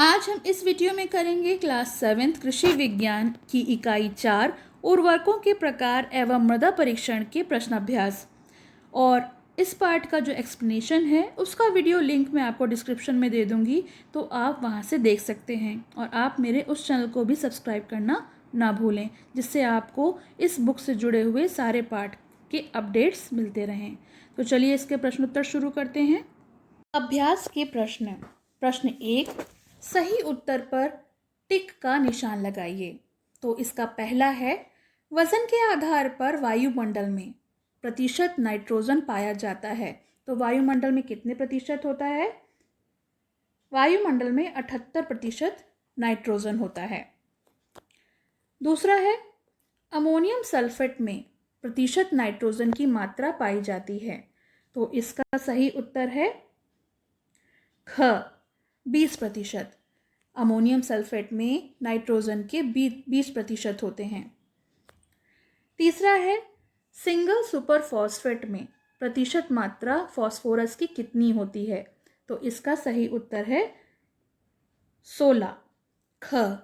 आज हम इस वीडियो में करेंगे क्लास 7 कृषि विज्ञान की इकाई 4 उर्वरकों के प्रकार एवं मृदा परीक्षण के प्रश्नाभ्यास। और इस पार्ट का जो एक्सप्लेनेशन है उसका वीडियो लिंक मैं आपको डिस्क्रिप्शन में दे दूंगी, तो आप वहां से देख सकते हैं। और आप मेरे उस चैनल को भी सब्सक्राइब करना ना भूलें, जिससे आपको इस बुक से जुड़े हुए सारे पार्ट के अपडेट्स मिलते रहें। तो चलिए इसके प्रश्नोत्तर शुरू करते हैं। अभ्यास के प्रश्न। प्रश्न 1, सही उत्तर पर टिक का निशान लगाइए। तो इसका पहला है, वजन के आधार पर वायुमंडल में प्रतिशत नाइट्रोजन पाया जाता है। तो वायुमंडल में कितने प्रतिशत होता है? वायुमंडल में 78% नाइट्रोजन होता है। दूसरा है, अमोनियम सल्फेट में प्रतिशत नाइट्रोजन की मात्रा पाई जाती है। तो इसका सही उत्तर है ख 20%। अमोनियम सल्फेट में नाइट्रोजन के 20% होते हैं। तीसरा है, सिंगल सुपर फॉस्फेट में प्रतिशत मात्रा फास्फोरस की कितनी होती है? तो इसका सही उत्तर है 16 ख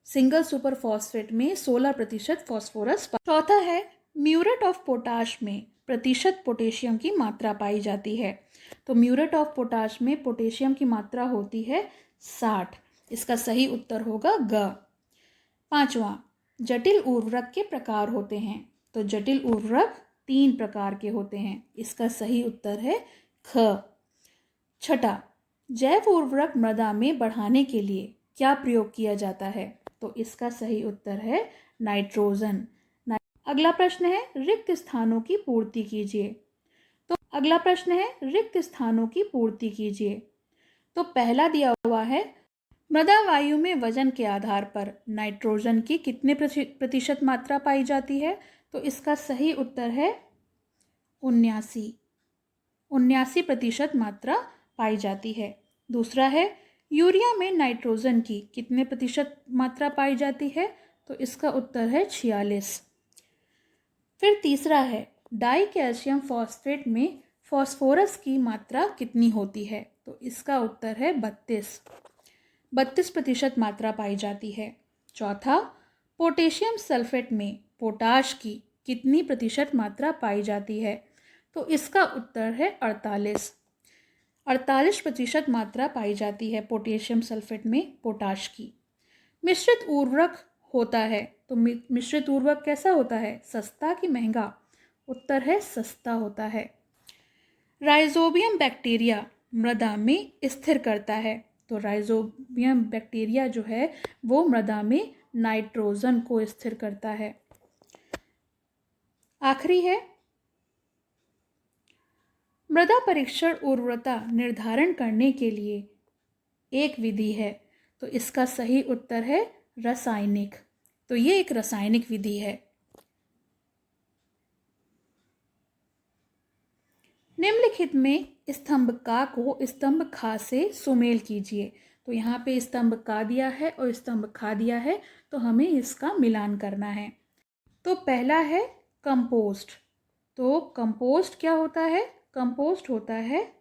सिंगल सुपर फॉस्फेट में 16% फास्फोरस। चौथा है, म्यूरेट ऑफ पोटाश में प्रतिशत पोटेशियम की मात्रा पाई जाती है। तो म्यूरेट ऑफ पोटाश में पोटेशियम की मात्रा होती है 60। इसका सही उत्तर होगा ग। पांचवा, जटिल उर्वरक के प्रकार होते हैं। तो जटिल उर्वरक 3 प्रकार के होते हैं। इसका सही उत्तर है ख। छठा, जैव उर्वरक मृदा में बढ़ाने के लिए क्या प्रयोग किया जाता है? तो इसका सही उत्तर है नाइट्रोजन। अगला प्रश्न है, रिक्त स्थानों की पूर्ति कीजिए। तो अगला प्रश्न है, रिक्त स्थानों की पूर्ति कीजिए। तो पहला दिया हुआ है, मृदा वायु में वजन के आधार पर नाइट्रोजन की कितने प्रतिशत मात्रा पाई जाती है? तो इसका सही उत्तर है 79% मात्रा पाई जाती है। दूसरा है, यूरिया में नाइट्रोजन की कितने प्रतिशत मात्रा पाई जाती है? तो इसका उत्तर है 46। फिर तीसरा है, डाई कैल्शियम फॉस्फेट में फास्फोरस की मात्रा कितनी होती है? तो इसका उत्तर है 32% मात्रा पाई जाती है। चौथा, पोटेशियम सल्फेट में पोटाश की कितनी प्रतिशत मात्रा पाई जाती है? तो इसका उत्तर है 48% मात्रा पाई जाती है पोटेशियम सल्फेट में पोटाश की। मिश्रित उर्वरक होता है, तो मिश्रित उर्वरक कैसा होता है? सस्ता कि महंगा? उत्तर है सस्ता होता है। राइजोबियम बैक्टीरिया मृदा में स्थिर करता है। तो राइजोबियम बैक्टीरिया जो है वो मृदा में नाइट्रोजन को स्थिर करता है। आखिरी है, मृदा परीक्षण उर्वरता निर्धारण करने के लिए एक विधि है। तो इसका सही उत्तर है रासायनिक। तो ये एक रासायनिक विधि है। निम्नलिखित में स्तंभ का को स्तंभ खा से सुमेल कीजिए। तो यहाँ पे स्तंभ का दिया है और स्तंभ खा दिया है, तो हमें इसका मिलान करना है। तो पहला है कंपोस्ट। तो कंपोस्ट क्या होता है? कंपोस्ट होता है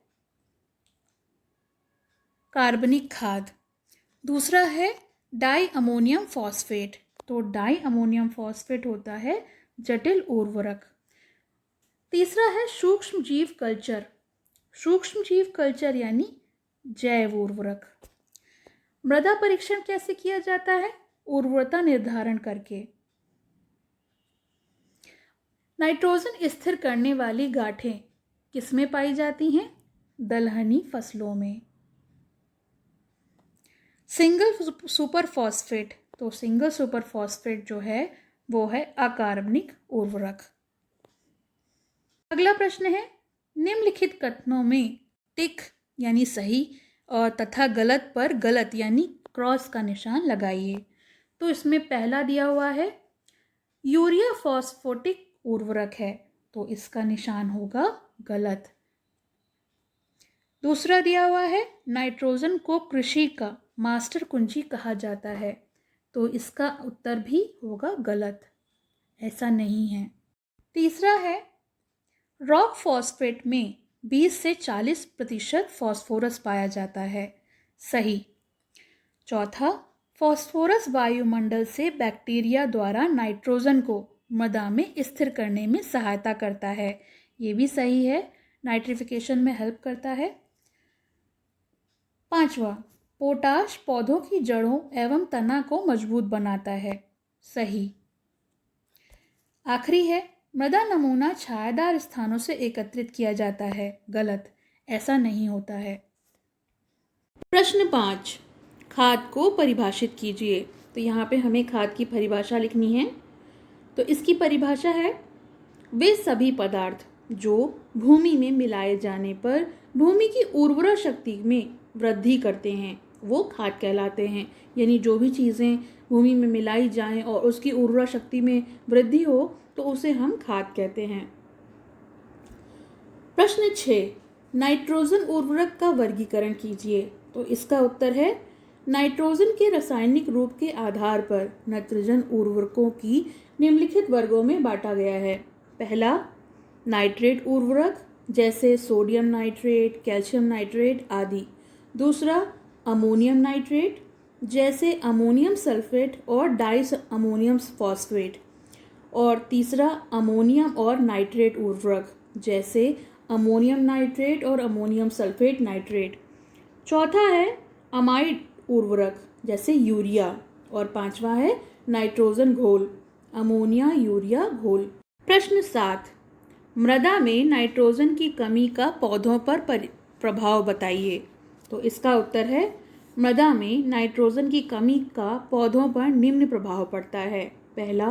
कार्बनिक खाद। दूसरा है डाई अमोनियम फॉस्फेट। तो डाई अमोनियम फॉस्फेट होता है जटिल उर्वरक। तीसरा है सूक्ष्म जीव कल्चर। सूक्ष्म जीव कल्चर यानी जैव उर्वरक। मृदा परीक्षण कैसे किया जाता है? उर्वरता निर्धारण करके। नाइट्रोजन स्थिर करने वाली गांठें किसमें पाई जाती हैं? दलहनी फसलों में। Single super phosphate. तो सिंगल सुपर फॉस्फेट जो है वो है अकार्बनिक उर्वरक। अगला प्रश्न है, निम्नलिखित कथनों में टिक यानी सही और तथा गलत पर गलत यानी क्रॉस का निशान लगाइए। तो इसमें पहला दिया हुआ है, यूरिया फॉस्फोटिक उर्वरक है। तो इसका निशान होगा गलत। दूसरा दिया हुआ है, नाइट्रोजन को कृषि का मास्टर कुंजी कहा जाता है। तो इसका उत्तर भी होगा गलत, ऐसा नहीं है। तीसरा है, रॉक फॉस्फेट में 20 से 40% फास्फोरस पाया जाता है। सही। चौथा, फॉस्फोरस वायुमंडल से बैक्टीरिया द्वारा नाइट्रोजन को मृदा में स्थिर करने में सहायता करता है। ये भी सही है, नाइट्रिफिकेशन में हेल्प करता है। पांचवा, पोटाश पौधों की जड़ों एवं तना को मजबूत बनाता है। सही। आखिरी है, मृदा नमूना छायादार स्थानों से एकत्रित किया जाता है। गलत, ऐसा नहीं होता है। प्रश्न 5, खाद को परिभाषित कीजिए। तो यहाँ पे हमें खाद की परिभाषा लिखनी है। तो इसकी परिभाषा है, वे सभी पदार्थ जो भूमि में मिलाए जाने पर भूमि की उर्वरा शक्ति में वृद्धि करते हैं वो खाद कहलाते हैं। यानी जो भी चीज़ें भूमि में मिलाई जाएं और उसकी उर्वरा शक्ति में वृद्धि हो तो उसे हम खाद कहते हैं। प्रश्न 6, नाइट्रोजन उर्वरक का वर्गीकरण कीजिए। तो इसका उत्तर है, नाइट्रोजन के रासायनिक रूप के आधार पर नाइट्रोजन उर्वरकों की निम्नलिखित वर्गों में बांटा गया है। पहला, नाइट्रेट उर्वरक जैसे सोडियम नाइट्रेट, कैल्शियम नाइट्रेट आदि। दूसरा, अमोनियम नाइट्रेट जैसे अमोनियम सल्फेट और डाई अमोनियम फॉस्फेट। और तीसरा, अमोनियम और नाइट्रेट उर्वरक जैसे अमोनियम नाइट्रेट और अमोनियम सल्फेट नाइट्रेट। चौथा है अमाइड उर्वरक जैसे यूरिया। और पांचवा है नाइट्रोजन घोल, अमोनिया यूरिया घोल। प्रश्न 7, मृदा में नाइट्रोजन की कमी का पौधों पर प्रभाव बताइए। तो इसका उत्तर है, मृदा में नाइट्रोजन की कमी का पौधों पर निम्न प्रभाव पड़ता है। पहला,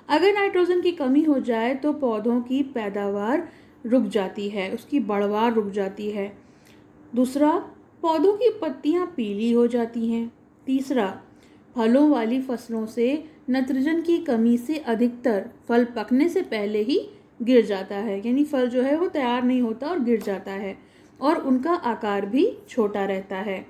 अगर नाइट्रोजन की कमी हो जाए तो पौधों की पैदावार रुक जाती है, उसकी बढ़वार रुक जाती है। दूसरा, पौधों की पत्तियां पीली हो जाती हैं। तीसरा, फलों वाली फसलों से नाइट्रोजन की कमी से अधिकतर फल पकने से पहले ही गिर जाता है। यानी फल जो है वो तैयार नहीं होता और गिर जाता है और उनका आकार भी छोटा रहता है।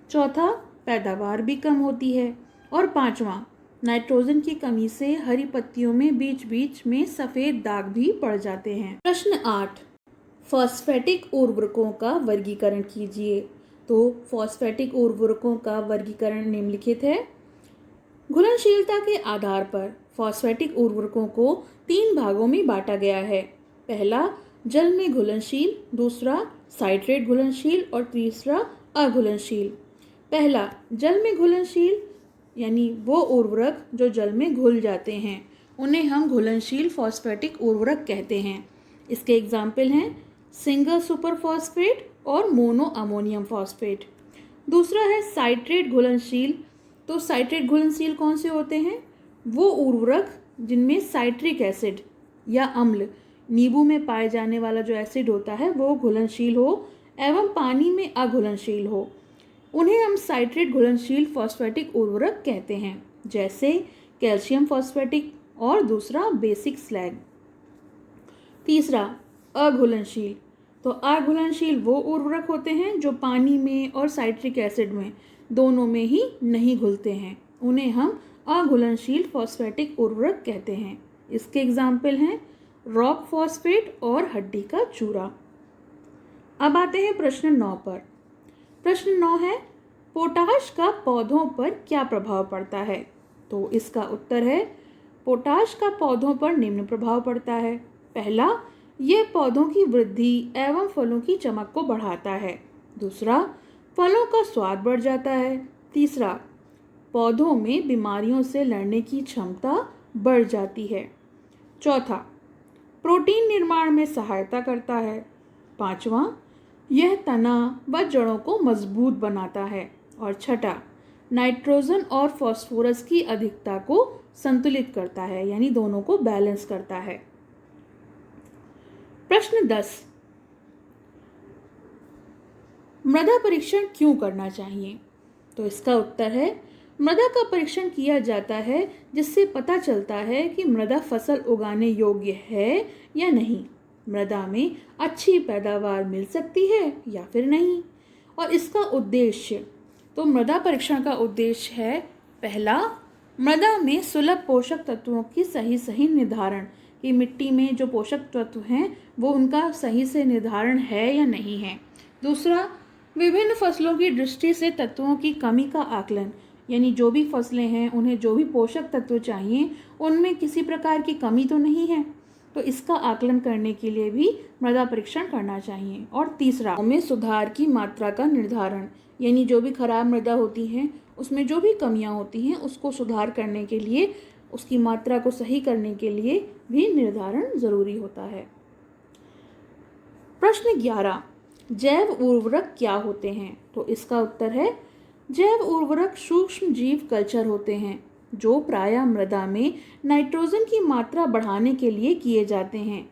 चौथा, पैदावार भी कम होती है। और पांचवा, नाइट्रोजन की कमी से हरी पत्तियों में बीच बीच में सफ़ेद दाग भी पड़ जाते हैं। प्रश्न 8, फॉस्फेटिक उर्वरकों का वर्गीकरण कीजिए। तो फॉस्फेटिक उर्वरकों का वर्गीकरण निम्नलिखित है। घुलनशीलता के आधार पर फॉस्फेटिक उर्वरकों को 3 भागों में बांटा गया है। पहला, जल में घुलनशील, दूसरा साइट्रेट घुलनशील और तीसरा अघुलनशील। पहला, जल में घुलनशील यानी वो उर्वरक जो जल में घुल जाते हैं उन्हें हम घुलनशील फॉस्फेटिक उर्वरक कहते हैं। इसके एग्जाम्पल हैं सिंगल सुपर फॉस्फेट और मोनो अमोनियम फॉस्फेट। दूसरा है साइट्रेट घुलनशील। तो साइट्रेट घुलनशील कौन से होते हैं? वो उर्वरक जिनमें साइट्रिक एसिड या अम्ल, नींबू में पाए जाने वाला जो एसिड होता है वो घुलनशील हो एवं पानी में अघुलनशील हो, उन्हें हम साइट्रेट घुलनशील फॉस्फेटिक उर्वरक कहते हैं, जैसे कैल्शियम फॉस्फेटिक और दूसरा बेसिक स्लैग। तीसरा, अघुलनशील। तो अघुलनशील वो उर्वरक होते हैं जो पानी में और साइट्रिक एसिड में दोनों में ही नहीं घुलते हैं, उन्हें हम अघुलनशील फॉस्फेटिक उर्वरक कहते हैं। इसके एग्जाम्पल हैं रॉक फॉस्फेट और हड्डी का चूरा। अब आते हैं प्रश्न 9 पर। प्रश्न 9 है, पोटाश का पौधों पर क्या प्रभाव पड़ता है? तो इसका उत्तर है, पोटाश का पौधों पर निम्न प्रभाव पड़ता है। पहला, यह पौधों की वृद्धि एवं फलों की चमक को बढ़ाता है। दूसरा, फलों का स्वाद बढ़ जाता है। तीसरा, पौधों में बीमारियों से लड़ने की क्षमता बढ़ जाती है। चौथा, प्रोटीन निर्माण में सहायता करता है। पांचवा, यह तना व जड़ों को मजबूत बनाता है। और छठा, नाइट्रोजन और फास्फोरस की अधिकता को संतुलित करता है, यानी दोनों को बैलेंस करता है। प्रश्न 10, मृदा परीक्षण क्यों करना चाहिए? तो इसका उत्तर है, मृदा का परीक्षण किया जाता है जिससे पता चलता है कि मृदा फसल उगाने योग्य है या नहीं, मृदा में अच्छी पैदावार मिल सकती है या फिर नहीं। और इसका उद्देश्य, तो मृदा परीक्षण का उद्देश्य है, पहला, मृदा में सुलभ पोषक तत्वों की सही निर्धारण, कि मिट्टी में जो पोषक तत्व हैं वो उनका सही से निर्धारण है या नहीं है। दूसरा, विभिन्न फसलों की दृष्टि से तत्वों की कमी का आकलन, यानी जो भी फसलें हैं उन्हें जो भी पोषक तत्व चाहिए उनमें किसी प्रकार की कमी तो नहीं है। तो इसका आकलन करने के लिए भी मृदा परीक्षण करना चाहिए। और तीसरा में सुधार की मात्रा का निर्धारण, यानी जो भी खराब मृदा होती है उसमें जो भी कमियां होती हैं उसको सुधार करने के लिए, उसकी मात्रा को सही करने के लिए भी निर्धारण जरूरी होता है। प्रश्न 11, जैव उर्वरक क्या होते हैं? तो इसका उत्तर है जैव उर्वरक सूक्ष्म जीव कल्चर होते हैं जो प्रायः मृदा में नाइट्रोजन की मात्रा बढ़ाने के लिए किए जाते हैं।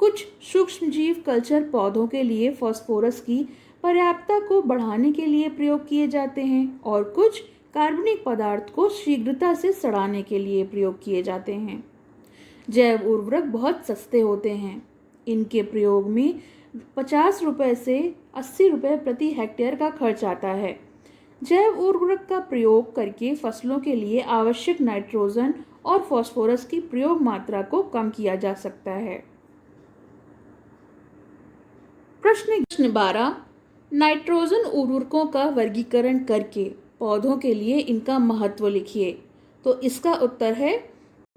कुछ सूक्ष्म जीव कल्चर पौधों के लिए फास्फोरस की पर्याप्तता को बढ़ाने के लिए प्रयोग किए जाते हैं और कुछ कार्बनिक पदार्थ को शीघ्रता से सड़ाने के लिए प्रयोग किए जाते हैं। जैव उर्वरक बहुत सस्ते होते हैं। इनके प्रयोग में 50 रुपये से 80 रुपये प्रति हेक्टेयर का खर्च आता है। जैव उर्वरक का प्रयोग करके फसलों के लिए आवश्यक नाइट्रोजन और फास्फोरस की प्रयोग मात्रा को कम किया जा सकता है। प्रश्न 12, नाइट्रोजन उर्वरकों का वर्गीकरण करके पौधों के लिए इनका महत्व लिखिए। तो इसका उत्तर है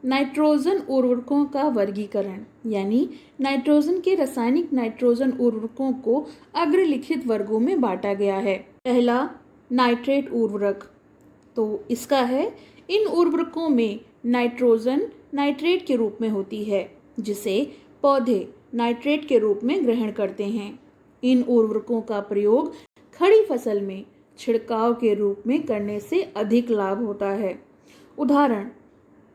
नाइट्रोजन उर्वरकों का वर्गीकरण, यानी नाइट्रोजन के रासायनिक नाइट्रोजन उर्वरकों को अग्रलिखित वर्गों में बांटा गया है। पहला, नाइट्रेट उर्वरक। तो इसका है इन उर्वरकों में नाइट्रोजन नाइट्रेट के रूप में होती है जिसे पौधे नाइट्रेट के रूप में ग्रहण करते हैं। इन उर्वरकों का प्रयोग खड़ी फसल में छिड़काव के रूप में करने से अधिक लाभ होता है। उदाहरण,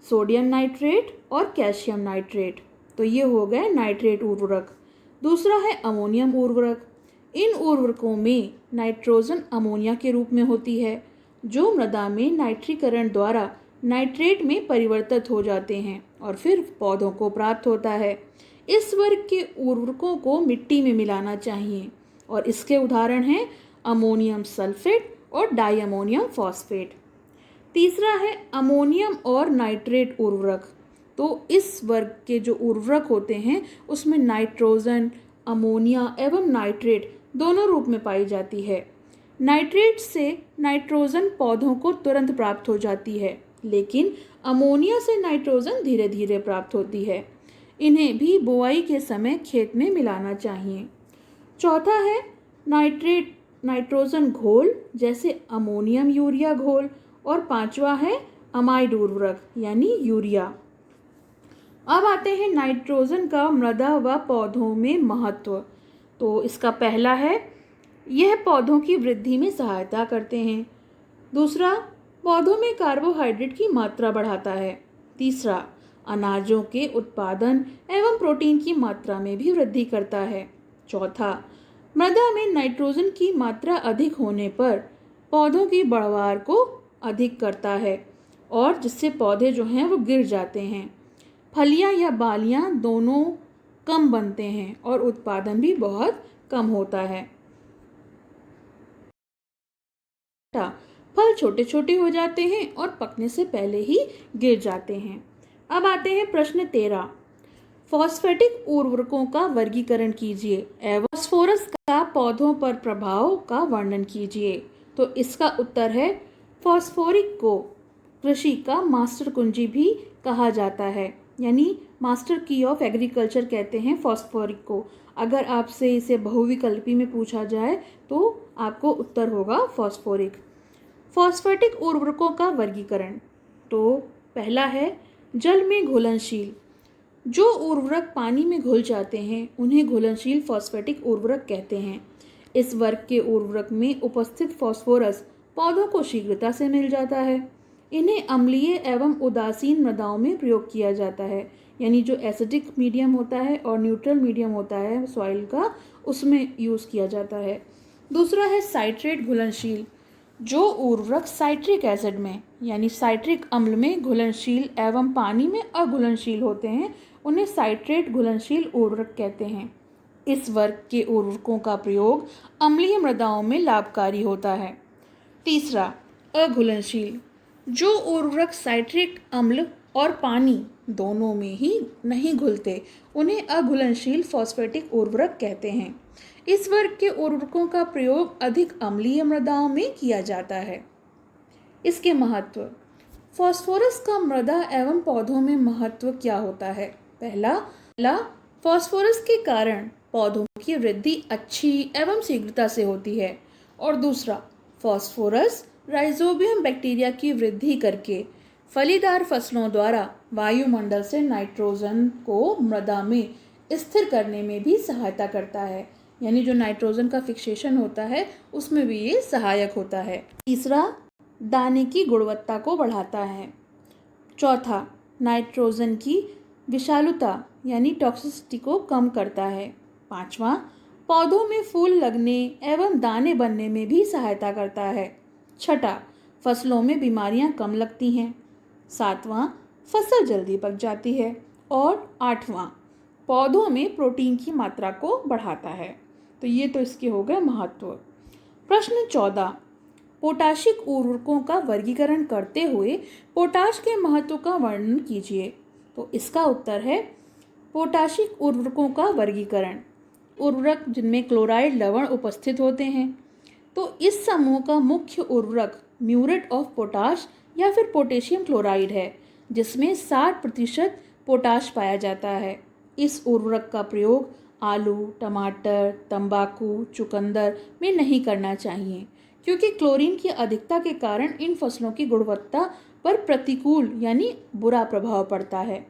सोडियम नाइट्रेट और कैल्शियम नाइट्रेट। तो ये हो गए नाइट्रेट उर्वरक। दूसरा है अमोनियम उर्वरक। इन उर्वरकों में नाइट्रोजन अमोनिया के रूप में होती है जो मृदा में नाइट्रीकरण द्वारा नाइट्रेट में परिवर्तित हो जाते हैं और फिर पौधों को प्राप्त होता है। इस वर्ग के उर्वरकों को मिट्टी में मिलाना चाहिए और इसके उदाहरण हैं अमोनियम सल्फेट और डाई अमोनियम फॉस्फेट। तीसरा है अमोनियम और नाइट्रेट उर्वरक। तो इस वर्ग के जो उर्वरक होते हैं उसमें नाइट्रोजन, अमोनिया एवं नाइट्रेट दोनों रूप में पाई जाती है। नाइट्रेट से नाइट्रोजन पौधों को तुरंत प्राप्त हो जाती है, लेकिन अमोनिया से नाइट्रोजन धीरे धीरे प्राप्त होती है। इन्हें भी बुआई के समय खेत में मिलाना चाहिए। चौथा है नाइट्रोजन घोल जैसे अमोनियम यूरिया घोल। और पांचवा है अमाइड उर्वरक यानी यूरिया। अब आते हैं नाइट्रोजन का मृदा व पौधों में महत्व। तो इसका पहला है यह पौधों की वृद्धि में सहायता करते हैं। दूसरा, पौधों में कार्बोहाइड्रेट की मात्रा बढ़ाता है। तीसरा, अनाजों के उत्पादन एवं प्रोटीन की मात्रा में भी वृद्धि करता है। चौथा, मृदा में नाइट्रोजन की मात्रा अधिक होने पर पौधों की बढ़वार को अधिक करता है और जिससे पौधे जो हैं वो गिर जाते हैं। फलियां या बालियां दोनों कम बनते हैं और उत्पादन भी बहुत कम होता है। फल छोटे छोटे हो जाते हैं और पकने से पहले ही गिर जाते हैं। अब आते हैं प्रश्न 13, फॉस्फेटिक उर्वरकों का वर्गीकरण कीजिए एवं फास्फोरस का पौधों पर प्रभाव का वर्णन कीजिए। तो इसका उत्तर है फास्फोरिक को कृषि का मास्टर कुंजी भी कहा जाता है, यानी मास्टर की ऑफ एग्रीकल्चर कहते हैं फास्फोरिक को। अगर आपसे इसे बहुविकल्पी में पूछा जाए तो आपको उत्तर होगा फास्फोरिक। फॉस्फेटिक उर्वरकों का वर्गीकरण। तो पहला है जल में घुलनशील। जो उर्वरक पानी में घुल जाते हैं उन्हें घुलनशील फॉस्फेटिक उर्वरक कहते हैं। इस वर्ग के उर्वरक में उपस्थित फास्फोरस पौधों को शीघ्रता से मिल जाता है। इन्हें अम्लीय एवं उदासीन मृदाओं में प्रयोग किया जाता है, यानी जो एसिडिक मीडियम होता है और न्यूट्रल मीडियम होता है सॉइल का, उसमें यूज़ किया जाता है। दूसरा है साइट्रेट घुलनशील। जो उर्वरक साइट्रिक एसिड में यानी साइट्रिक अम्ल में घुलनशील एवं पानी में अघुलनशील होते हैं उन्हें साइट्रेट घुलनशील उर्वरक कहते हैं। इस वर्ग के उर्वरकों का प्रयोग अम्लीय मृदाओं में लाभकारी होता है। तीसरा, अघुलनशील। जो उर्वरक साइट्रिक अम्ल और पानी दोनों में ही नहीं घुलते उन्हें अघुलनशील फॉस्फेटिक उर्वरक कहते हैं। इस वर्ग के उर्वरकों का प्रयोग अधिक अम्लीय मृदाओं में किया जाता है। इसके महत्व। फास्फोरस का मृदा एवं पौधों में महत्व क्या होता है? पहला, फास्फोरस के कारण पौधों की वृद्धि अच्छी एवं शीघ्रता से होती है। और दूसरा, फास्फोरस राइजोबियम बैक्टीरिया की वृद्धि करके फलीदार फसलों द्वारा वायुमंडल से नाइट्रोजन को मृदा में स्थिर करने में भी सहायता करता है, यानी जो नाइट्रोजन का फिक्सेशन होता है उसमें भी ये सहायक होता है। तीसरा, दाने की गुणवत्ता को बढ़ाता है। चौथा, नाइट्रोजन की विषालुता यानी टॉक्सिसिटी को कम करता है। पांचवा, पौधों में फूल लगने एवं दाने बनने में भी सहायता करता है। छठा, फसलों में बीमारियां कम लगती हैं। सातवां, फसल जल्दी पक जाती है। और आठवां, पौधों में प्रोटीन की मात्रा को बढ़ाता है। तो ये तो इसके हो गए महत्व। प्रश्न 14, पोटाशिक उर्वरकों का वर्गीकरण करते हुए पोटाश के महत्व का वर्णन कीजिए। तो इसका उत्तर है पोटाशिक उर्वरकों का वर्गीकरण। उर्वरक जिनमें क्लोराइड लवण उपस्थित होते हैं। तो इस समूह का मुख्य उर्वरक म्यूरेट ऑफ पोटाश या फिर पोटेशियम क्लोराइड है, जिसमें 60% पोटाश पाया जाता है। इस उर्वरक का प्रयोग आलू, टमाटर, तंबाकू, चुकंदर में नहीं करना चाहिए, क्योंकि क्लोरीन की अधिकता के कारण इन फसलों की गुणवत्ता पर प्रतिकूल यानी बुरा प्रभाव पड़ता है।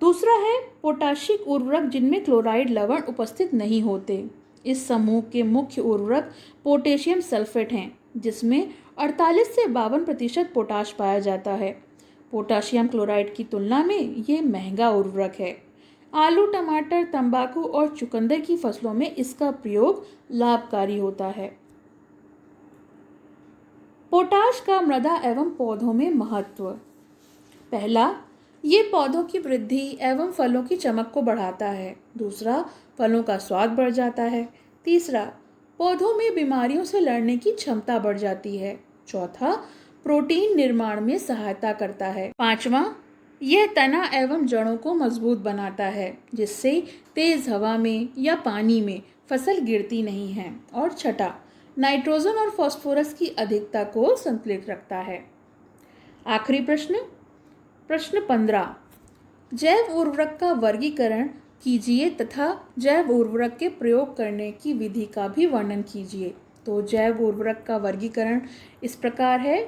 दूसरा है पोटाशिक उर्वरक जिनमें क्लोराइड लवण उपस्थित नहीं होते। इस समूह के मुख्य उर्वरक पोटेशियम सल्फेट हैं, जिसमें 48 से 52% पोटाश पाया जाता है। पोटाशियम क्लोराइड की तुलना में ये महंगा उर्वरक है। आलू, टमाटर, तंबाकू और चुकंदर की फसलों में इसका प्रयोग लाभकारी होता है। पोटाश का मृदा एवं पौधों में महत्व। पहला, ये पौधों की वृद्धि एवं फलों की चमक को बढ़ाता है। दूसरा, फलों का स्वाद बढ़ जाता है। तीसरा, पौधों में बीमारियों से लड़ने की क्षमता बढ़ जाती है। चौथा, प्रोटीन निर्माण में सहायता करता है। पांचवा, यह तना एवं जड़ों को मजबूत बनाता है, जिससे तेज हवा में या पानी में फसल गिरती नहीं है। और छठा, नाइट्रोजन और फास्फोरस की अधिकता को संतुलित रखता है। आखिरी प्रश्न, प्रश्न 15, जैव उर्वरक का वर्गीकरण कीजिए तथा जैव उर्वरक के प्रयोग करने की विधि का भी वर्णन कीजिए। तो जैव उर्वरक का वर्गीकरण इस प्रकार है।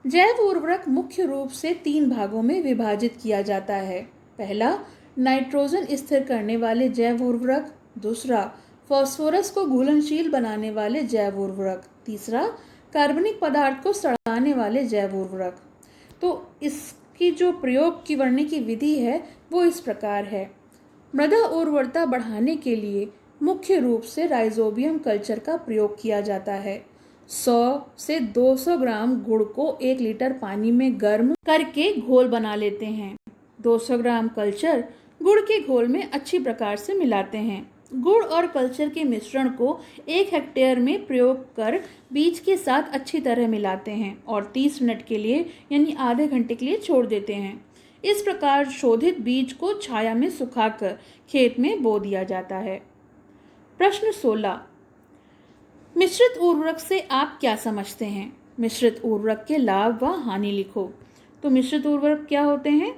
जैव उर्वरक मुख्य रूप से 3 भागों में विभाजित किया जाता है। पहला, नाइट्रोजन स्थिर करने वाले जैव उर्वरक। दूसरा, फास्फोरस को घुलनशील बनाने वाले जैव उर्वरक। तीसरा, कार्बनिक पदार्थ को सड़ाने वाले जैव उर्वरक। तो इसकी जो प्रयोग की करने की विधि है वो इस प्रकार है। मृदा उर्वरता बढ़ाने के लिए मुख्य रूप से राइजोबियम कल्चर का प्रयोग किया जाता है। 100 से 200 ग्राम गुड़ को 1 लीटर पानी में गर्म करके घोल बना लेते हैं। 200 ग्राम कल्चर गुड़ के घोल में अच्छी प्रकार से मिलाते हैं। गुड़ और कल्चर के मिश्रण को 1 हेक्टेयर में प्रयोग कर बीज के साथ अच्छी तरह मिलाते हैं और 30 मिनट के लिए यानी आधे घंटे के लिए छोड़ देते हैं। इस प्रकार शोधित बीज को छाया में सुखाकर खेत में बो दिया जाता है। प्रश्न 16, मिश्रित उर्वरक से आप क्या समझते हैं? मिश्रित उर्वरक के लाभ व हानि लिखो। तो मिश्रित उर्वरक क्या होते हैं?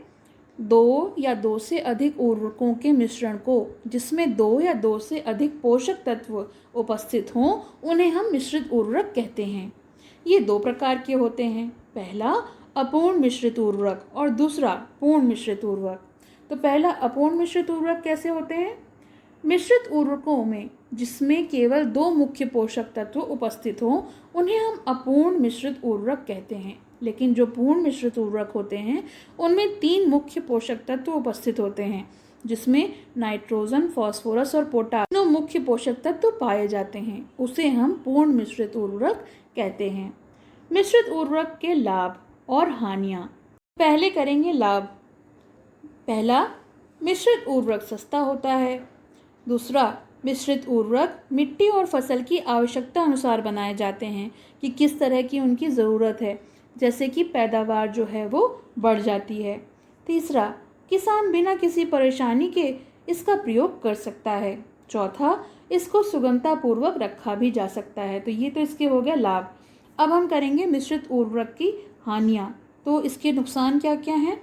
2 या 2 से अधिक उर्वरकों के मिश्रण को जिसमें 2 या 2 से अधिक पोषक तत्व उपस्थित हों उन्हें हम मिश्रित उर्वरक कहते हैं। ये 2 प्रकार के होते हैं। पहला, अपूर्ण मिश्रित उर्वरक और दूसरा पूर्ण मिश्रित उर्वरक। तो पहला, अपूर्ण मिश्रित उर्वरक कैसे होते हैं? मिश्रित उर्वरकों में जिसमें केवल 2 मुख्य पोषक तत्व उपस्थित हों उन्हें हम अपूर्ण मिश्रित उर्वरक कहते हैं। लेकिन जो पूर्ण मिश्रित उर्वरक होते हैं उनमें 3 मुख्य पोषक तत्व उपस्थित होते हैं, जिसमें नाइट्रोजन, फास्फोरस और पोटाश तीनों मुख्य पोषक तत्व पाए जाते हैं। उसे हम पूर्ण मिश्रित उर्वरक कहते हैं। मिश्रित उर्वरक के लाभ और हानियाँ। पहले करेंगे लाभ। पहला, मिश्रित उर्वरक सस्ता होता है। दूसरा, मिश्रित उर्वरक मिट्टी और फसल की आवश्यकता अनुसार बनाए जाते हैं कि किस तरह की उनकी ज़रूरत है, जैसे कि पैदावार जो है वो बढ़ जाती है। तीसरा, किसान बिना किसी परेशानी के इसका प्रयोग कर सकता है। चौथा, इसको सुगमतापूर्वक रखा भी जा सकता है। तो ये तो इसके हो गए लाभ। अब हम करेंगे मिश्रित उर्वरक की हानियाँ। तो इसके नुकसान क्या क्या हैं?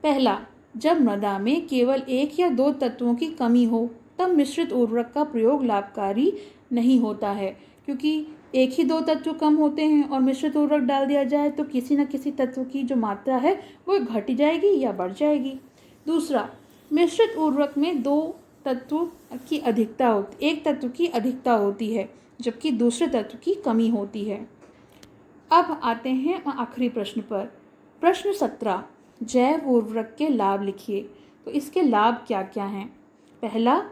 पहला, जब मृदा में केवल एक या दो तत्वों की कमी हो तब मिश्रित उर्वरक का प्रयोग लाभकारी नहीं होता है, क्योंकि एक ही दो तत्व कम होते हैं और मिश्रित उर्वरक डाल दिया जाए तो किसी न किसी तत्व की जो मात्रा है वो घट जाएगी या बढ़ जाएगी। दूसरा, मिश्रित उर्वरक में दो तत्व की अधिकता होती एक तत्व की अधिकता होती है जबकि दूसरे तत्व की कमी होती है। अब आते हैं आखिरी प्रश्न पर। प्रश्न 17, जैव उर्वरक के लाभ लिखिए। तो इसके लाभ क्या क्या हैं? पहला,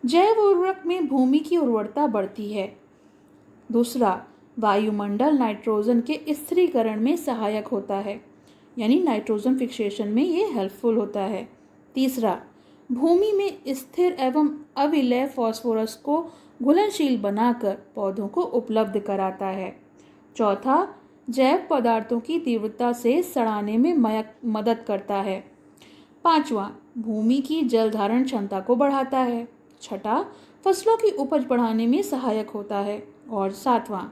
जैव उर्वरक में भूमि की उर्वरता बढ़ती है। दूसरा, वायुमंडल नाइट्रोजन के स्थिरीकरण में सहायक होता है, यानी नाइट्रोजन फिक्सेशन में ये हेल्पफुल होता है। तीसरा, भूमि में स्थिर एवं अविलय फास्फोरस को घुलनशील बनाकर पौधों को उपलब्ध कराता है। चौथा, जैव पदार्थों की तीव्रता से सड़ाने में मदद करता है। पांचवा, भूमि की जल धारण क्षमता को बढ़ाता है। छठा, फसलों की उपज बढ़ाने में सहायक होता है। और सातवां,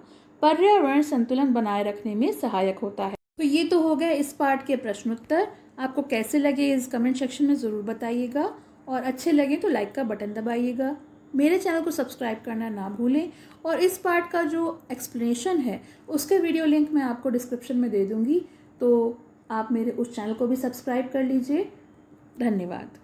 पर्यावरण संतुलन बनाए रखने में सहायक होता है। तो ये तो हो गया इस पार्ट के प्रश्नोत्तर। आपको कैसे लगे इस कमेंट सेक्शन में ज़रूर बताइएगा और अच्छे लगे तो लाइक का बटन दबाइएगा। मेरे चैनल को सब्सक्राइब करना ना भूलें और इस पार्ट का जो एक्सप्लेनेशन है उसके वीडियो लिंक मैं आपको डिस्क्रिप्शन में दे दूँगी, तो आप मेरे उस चैनल को भी सब्सक्राइब कर लीजिए। धन्यवाद।